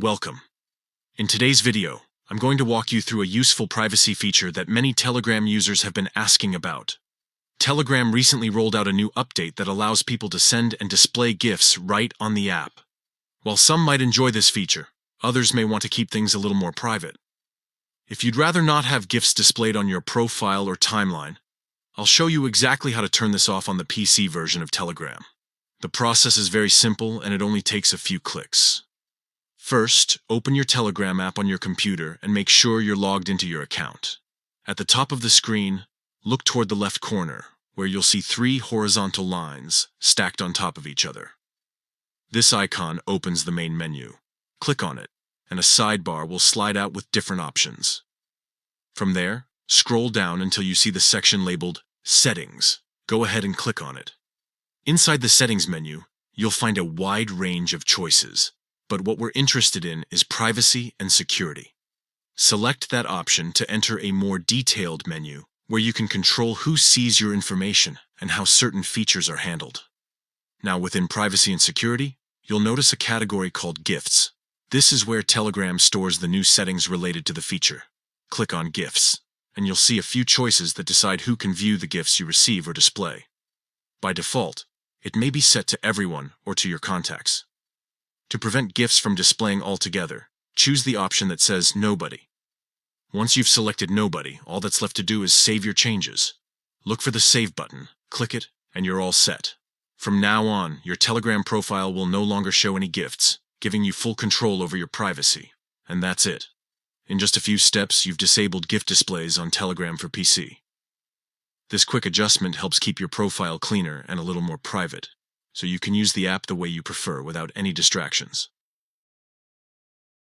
Welcome. In today's video, I'm going to walk you through a useful privacy feature that many Telegram users have been asking about. Telegram recently rolled out a new update that allows people to send and display GIFs right on the app. While some might enjoy this feature, others may want to keep things a little more private. If you'd rather not have GIFs displayed on your profile or timeline, I'll show you exactly how to turn this off on the PC version of Telegram. The process is very simple and it only takes a few clicks. First, open your Telegram app on your computer and make sure you're logged into your account. At the top of the screen, look toward the left corner, where you'll see 3 horizontal lines stacked on top of each other. This icon opens the main menu. Click on it, and a sidebar will slide out with different options. From there, scroll down until you see the section labeled Settings. Go ahead and click on it. Inside the Settings menu, you'll find a wide range of choices. But what we're interested in is privacy and security. Select that option to enter a more detailed menu where you can control who sees your information and how certain features are handled. Now within privacy and security, you'll notice a category called Gifts. This is where Telegram stores the new settings related to the feature. Click on Gifts, and you'll see a few choices that decide who can view the GIFs you receive or display. By default, it may be set to everyone or to your contacts. To prevent GIFs from displaying altogether, choose the option that says Nobody. Once you've selected Nobody, all that's left to do is save your changes. Look for the Save button, click it, and you're all set. From now on, your Telegram profile will no longer show any GIFs, giving you full control over your privacy. And that's it. In just a few steps, you've disabled GIF displays on Telegram for PC. This quick adjustment helps keep your profile cleaner and a little more private, so you can use the app the way you prefer without any distractions.